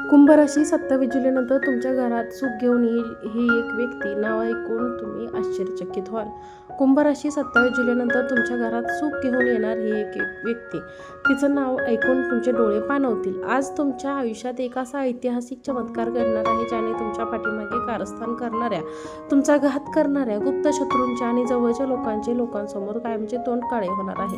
कुंभ राशी 27 जुलैनंतर तुमच्या घरात सुख घेऊन येईल ही एक व्यक्ती नाव ऐकून तुम्ही आश्चर्यचकित व्हाल. कुंभ राशी 27 जुलैनंतर तुमच्या घरात सुख घेऊन येणार ही एक व्यक्ती, तिचं नाव ऐकून तुमचे डोळे पाणावतील. आज तुमच्या आयुष्यात एक असा ऐतिहासिक चमत्कार घडणार आहे ज्याने तुमच्या पाठीमागे कारस्थान करणाऱ्या, तुमचा घात करणाऱ्या गुप्त शत्रूंच्या आणि जवळच्या लोकांसमोर कायमचे तोंड काळे होणार आहे.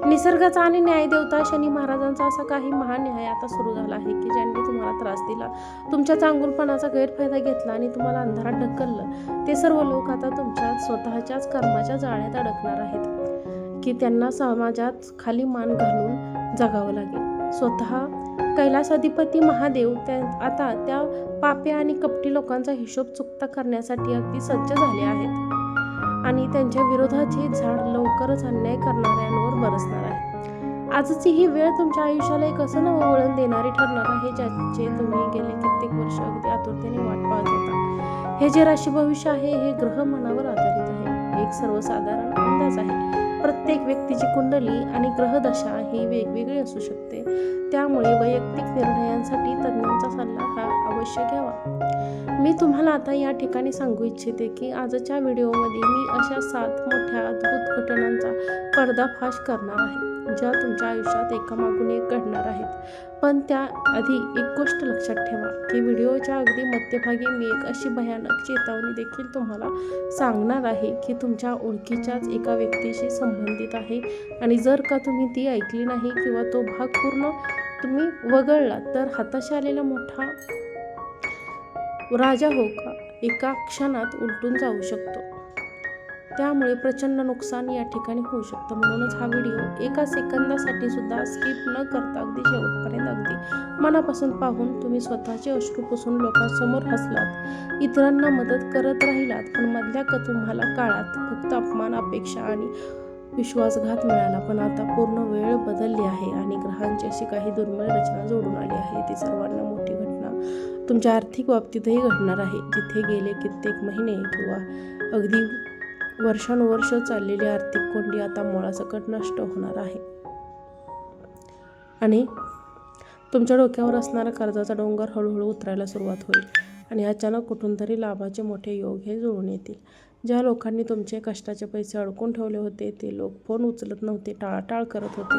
निसर्गाचा आणि न्यायदेवता शनी महाराजांचा असा काही महान न्याय आता सुरू झाला आहे की ज्यांनी तुम्हाला त्रास दिला, तुमच्या चांगुलपणाचा गैरफायदा घेतला आणि तुम्हाला अंधारात ढकललं, ते सर्व लोक आता तुमच्या स्वतःच्याच कर्माच्या जाळ्यात अडकणार आहेत की त्यांना समाजात खाली मान घालून जगावं लागेल. स्वतः कैलासाधिपती महादेव आता त्या पापी आणि कपटी लोकांचा हिशोब चुकता करण्यासाठी अगदी सज्ज झाले आहेत आणि त्यांच्या विरोधाचे झाड लवकरच अन्याय करणाऱ्यांवर बरसणार आहे. आजची ही वेळ तुमच्या आयुष्याला एक असं नवं वळण देणारी ठरणार आहे ज्याचे तुम्ही गेले कित्येक वर्ष अगदी आतुरतेने वाट पाहत होता. हे जे राशी भविष्य आहे हे ग्रह मनावर आधारित आहे, एक सर्वसाधारण अंदाज आहे. प्रत्येक व्यक्तीची कुंडली आणि ग्रहदशा ही वेगवेगळी असू शकते, त्यामुळे वैयक्तिक निर्णयांसाठी तज्ज्ञांचा सल्ला हा अवश्य घ्यावा. मी तुम्हाला आता या ठिकाणी सांगू इच्छिते की आजच्या व्हिडिओमध्ये मी अशा 7 मोठ्या अद्भुत घटनांचा पर्दाफाश करणार आहे ज्या तुमच्या आयुष्यात एकामागून एक घडणार आहेत. पण त्याआधी एक गोष्ट लक्षात ठेवा की व्हिडिओच्या अगदी मध्यभागी मी एक अशी भयानक चेतावणी देखील तुम्हाला सांगणार आहे की तुमच्या ओळखीच्याच एका व्यक्तीशी संबंधित आहे आणि जर का तुम्ही ती ऐकली नाही किंवा तो भाग पूर्ण तुम्ही वगळला तर हाताशी आलेला मोठा राजा एका क्षणात उलटून जाऊ शकतो. त्यामुळे प्रचंड नुकसान या ठिकाणी होऊ शकतं. म्हणूनच हा व्हिडिओ एका सेकंदासाठी सुद्धा स्किप न करता अगदी शेवटपर्यंत अगदी मनापासून पाहून तुम्ही स्वतःचे अश्रू पुसून लोकांसमोर हसलात, इतरांना मदत करत राहिलात, पण मधल्या तुम्हाला काळात फक्त अपमान, अपेक्षा आणि विश्वासघात मिळाला. पण आता पूर्ण वेळ बदलली आहे आणि ग्रहांची अशी काही दुर्मिळ रचना जोडून आली आहे. ती सर्वांना मोठी घटना तुमच्या आर्थिक बाबतीतही घडणार आहे, जिथे गेले कित्येक महिने किंवा अगदी वर्षानुवर्ष चाललेली आर्थिक कोंडी आता मुळासकट नष्ट होणार आहे आणि तुमच्या डोक्यावर असणारा कर्जाचा डोंगर हळूहळू उतरायला सुरुवात होईल आणि अचानक कुठून तरी लाभाचे मोठे योग हे जुळून येतील. ज्या लोकांनी तुमचे कष्टाचे पैसे अडकून ठेवले होते ते लोक फोन उचलत नव्हते, टाळाटाळ करत होते,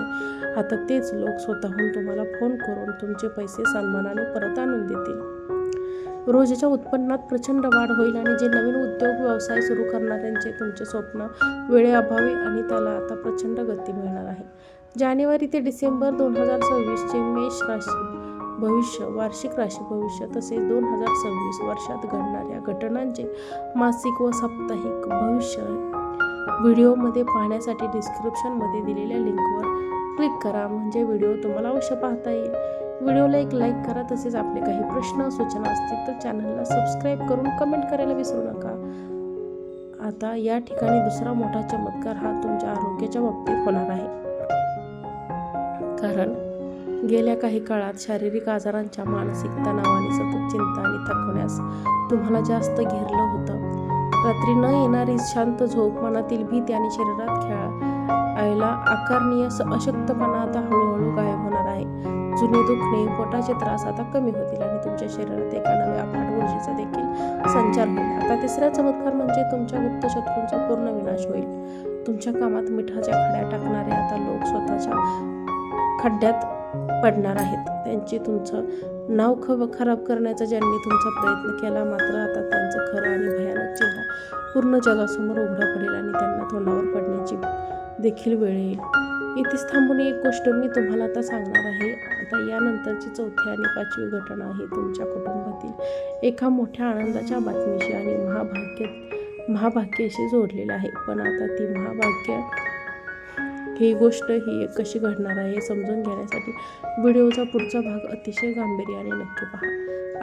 आता तेच लोक स्वतःहून तुम्हाला फोन करून तुमचे पैसे सन्मानाने परत आणून देतील. रोजच्या उत्पन्नात प्रचंड वाढ होईल आणि जे नवीन उद्योग व्यवसाय सुरू करणाऱ्यांचे तुमचे स्वप्न वेळेअभावी आणि त्याला आता प्रचंड गती मिळणार आहे. जानेवारी ते डिसेंबर 2026चे मेष राशी भविष्य, वार्षिक राशी भविष्य तसेच 2026 वर्षात घडणाऱ्या घटनांचे मासिक व साप्ताहिक भविष्य व्हिडिओमध्ये पाहण्यासाठी डिस्क्रिप्शनमध्ये दिलेल्या लिंकवर क्लिक करा, म्हणजे व्हिडिओ तुम्हाला अवश्य पाहता येईल. व्हिडिओला एक लाईक करा, तसेच आपले काही प्रश्न सूचना असतील तर चॅनलला सबस्क्राईब करून कमेंट करायला विसरू नका. आता या ठिकाणी दुसरा मोठा चमत्कार हा तुमच्या आरोग्याच्या बाबतीत होणार आहे, कारण गेल्या काही काळात शारीरिक आजारांच्या, मानसिक तणाव आणि सतत चिंता आणि थकवण्यास तुम्हाला जास्त घेरलं होतं. रात्री न येणारी शांत झोप, मनातील भीती आणि शरीरात खेळायला आकारणीय अशक्तपणा आता हळूहळू गायब होणार आहे. जुने दुखणे, पोटाचे त्रास आता कमी होतील आणि तुमच्या शरीरात एका नव्या अफाट ऊर्जेचा देखील संचार होईल. आता तिसरा चमत्कार म्हणजे तुमच्या गुप्त शत्रूंचा पूर्ण विनाश होईल. तुमच्या कामात मिठाच्या खड्या टाकणारे आता लोक स्वतःच्या खड्ड्यात पडणार आहेत. त्यांची तुमचं नाव खराब करण्याचा ज्यांनी तुमचा प्रयत्न केला, मात्र आता त्यांचं खरं आणि भयानक चेहरा पूर्ण जगासमोर उघडा पडेल आणि त्यांना तोंडावर पडण्याची देखील वेळ येईल. इथेच थांबून एक गोष्ट मी तुम्हाला आता सांगणार आहे. आता यानंतरची 4थी आणि 5वी घटना आहे तुमच्या कुटुंबातील एका मोठ्या आनंदाच्या बातमीशी आणि महाभाग्याशी जोडलेली आहे. पण आता ती महाभाग्य ही गोष्ट ही कशी घडणार आहे हे समजून घेण्यासाठी व्हिडिओचा पुढचा भाग अतिशय गांभीर्याने नक्की पहा.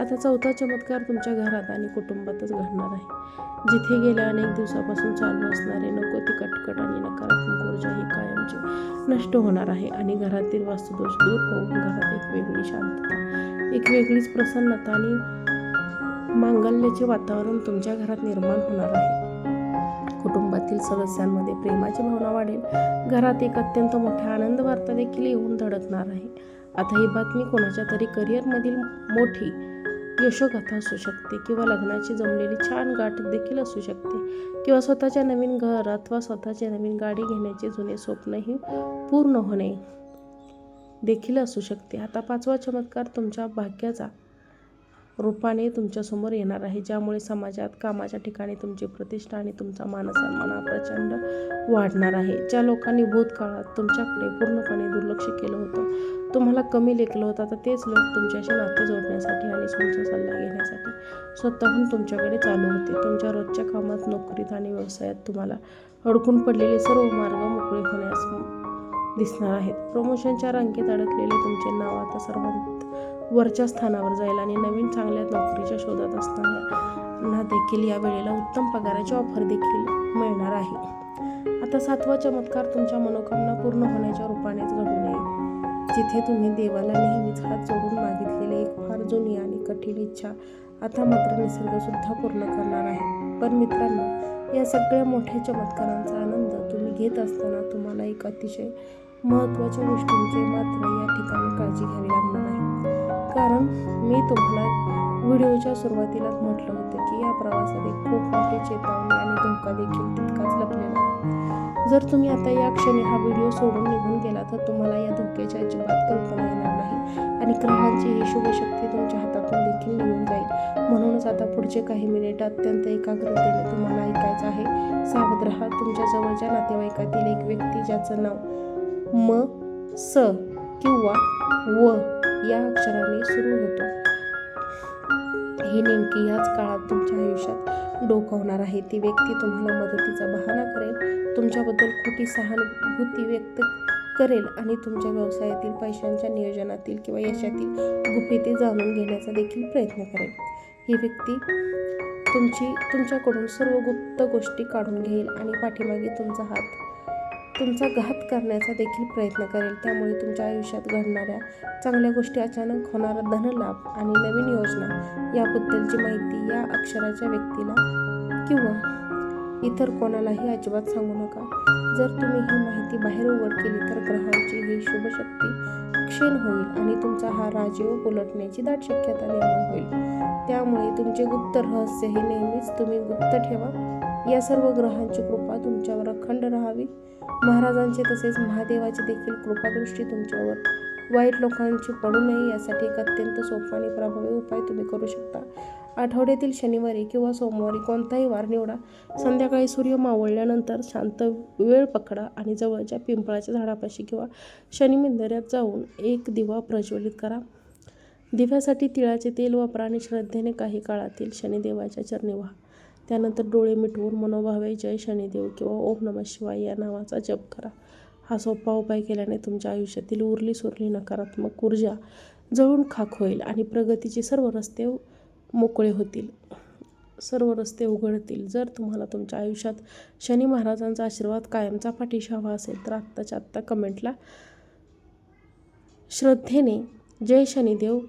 आता 4था चमत्कार तुमच्या घरात आणि कुटुंबातच घडणार आहे, जिथे गेल्या अनेक दिवसापासून चालू असणारे नको ती कटकट आणि नकारात्मक ऊर्जा ही कायमची नष्ट होणार आहे आणि घरातील वास्तुदोष दूर होऊन घरात एक वेगळी शांतता, एक वेगळीच प्रसन्नता आणि मांगल्याचे वातावरण तुमच्या घरात निर्माण होणार आहे. कुटुंबातील सदस्यांमध्ये प्रेमाची भावना वाढेल. घरात एक अत्यंत मोठ्या आनंद वार्ता देखील येऊन धडकणार आहे. आता ही बातमी कोणाच्या तरी करिअरमधील मोठी यशोगाथा असू शकते किंवा लग्नाची जमलेली छान गाठ देखील असू शकते किंवा स्वतःच्या नवीन घर अथवा स्वतःची नवीन गाडी घेण्याचे जुने स्वप्नही पूर्ण होणे देखील असू शकते. आता 5वा चमत्कार तुमच्या भाग्याचा रूपाने तुमच्यासमोर येणार आहे, ज्यामुळे समाजात, कामाच्या ठिकाणी तुमची प्रतिष्ठा आणि तुमचा मानसन्मान प्रचंड वाढणार आहे. ज्या लोकांनी भूतकाळात तुमच्याकडे पूर्णपणे दुर्लक्ष केलं होतं, तुम्हाला कमी लेखलं होतं, तर तेच लोक तुमच्याशी नाते जोडण्यासाठी आणि तुमचा सल्ला घेण्यासाठी स्वतःहून तुमच्याकडे चालू होते. तुमच्या रोजच्या कामात, नोकरीत आणि व्यवसायात तुम्हाला अडकून पडलेले सर्व मार्ग मोकळे होण्यास दिसणार आहेत. प्रमोशनच्या रांगेत अडकलेले तुमचे नाव आता सर्वात वरच्या स्थानावर जाईल आणि नवीन चांगल्या नोकरीच्या शोधात असणाऱ्यांना देखील या वेळेला उत्तम पगाराची ऑफर देखील मिळणार आहे. आता 7वा चमत्कार तुमच्या मनोकामना पूर्ण होण्याच्या रूपानेच घडू नये. जिथे तुम्ही देवाला नेहमीच हात जोडून मागितलेली एक फार जुनी आणि कठीण इच्छा आता मात्र निसर्गसुद्धा पूर्ण करणार आहे. पण मित्रांनो, या सगळ्या मोठ्या चमत्कारांचा आनंद तुम्ही घेत असताना तुम्हाला एक अतिशय महत्त्वाच्या गोष्टींची मात्र या ठिकाणी काळजी घ्यावी लागणार आहे. कारण मी तुम्हाला व्हिडिओच्या सुरुवातीलाच म्हटलं होतं की या प्रवासात एक खूप मोठी चेतावणी आणि धोका देखील तितकाच लपलेला आहे. जर तुम्ही आता या क्षणी हा व्हिडिओ सोडून निघून गेला तर तुम्हाला या धोक्याची अजिबात कल्पना येणार नाही आणि ग्रहांची ही शुभ शक्ती तुमच्या हातातून देखील निघून जाईल. म्हणूनच आता पुढचे काही मिनिट अत्यंत एकाग्रतेने तुम्हाला ऐकायचं आहे. सावध राहा. तुमच्या जवळच्या नातेवाईकातील एक व्यक्ती ज्याचं नाव म, स किंवा व या अक्षराने सुरू होतो, ही नेमकी याच काळात तुमच्या आयुष्यात डोकावणार आहे. ती व्यक्ती तुम्हाला मदतीचा बहाणा करेल, तुमच्याबद्दल खोटी सहानुभूती व्यक्त करेल आणि तुमच्या व्यवसायातील, पैशांच्या नियोजनातील किंवा यशातील गुपिते जाणून घेण्याचा देखील प्रयत्न करेल. ही व्यक्ती तुमच्याकडून सर्व गुप्त गोष्टी काढून घेईल आणि पाठीमागे तुमचा घात करण्याचा देखील प्रयत्न करेल. त्यामुळे तुमच्या आयुष्यात घडणाऱ्या चांगल्या गोष्टी, अचानक होणारा धनलाभ आणि नवीन योजना याबद्दलची माहिती या अक्षराच्या व्यक्तीला किंवा इतर कोणालाही अजिबात सांगू नका. जर तुम्ही ही माहिती बाहेर उघड केली तर ग्रहांची ही शुभ शक्ती क्षीण होईल आणि तुमचा हा राजयोग उलटण्याची दाट शक्यता निर्माण होईल. त्यामुळे तुमचे गुप्त रहस्य हे नेहमीच तुम्ही गुप्त ठेवा. या सर्व ग्रहांची कृपा तुमच्यावर अखंड राहावी. महाराजांची तसेच महादेवाची देखील कृपादृष्टी तुमच्यावर वाईट लोकांची पडू नये यासाठी एक अत्यंत सोपा आणि प्रभावी उपाय तुम्ही करू शकता. आठवड्यातील शनिवारी किंवा सोमवारी कोणताही वार निवडा. संध्याकाळी सूर्य मावळल्यानंतर शांत वेळ पकडा आणि जवळच्या पिंपळाच्या झाडापाशी किंवा शनी मंदिरात जाऊन एक दिवा प्रज्वलित करा. दिव्यासाठी तिळाचे तेल वापरा आणि श्रद्धेने काही काळातील शनिदेवाच्या चरणी व्हा. त्यानंतर डोळे मिटवून मनोभावे जय शनिदेव किंवा ओम नमः शिवाय या नावाचा जप करा. हा सोपा उपाय केल्याने तुमच्या आयुष्यातील उरली सुरली नकारात्मक ऊर्जा जळून खाक होईल आणि प्रगतीचे सर्व रस्ते मोकळे होतील, सर्व रस्ते उघडतील. जर तुम्हाला तुमच्या आयुष्यात शनी महाराजांचा आशीर्वाद कायमचा पाठीशी हवा असेल तर आत्ताच्या आत्ता कमेंटला श्रद्धेने जय शनिदेव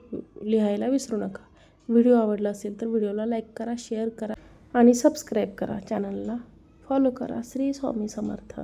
लिहायला विसरू नका. व्हिडिओ आवडला असेल तर व्हिडिओला लाईक करा, शेअर करा आणि सबस्क्राईब करा. चॅनलला फॉलो करा. श्री स्वामी समर्थ.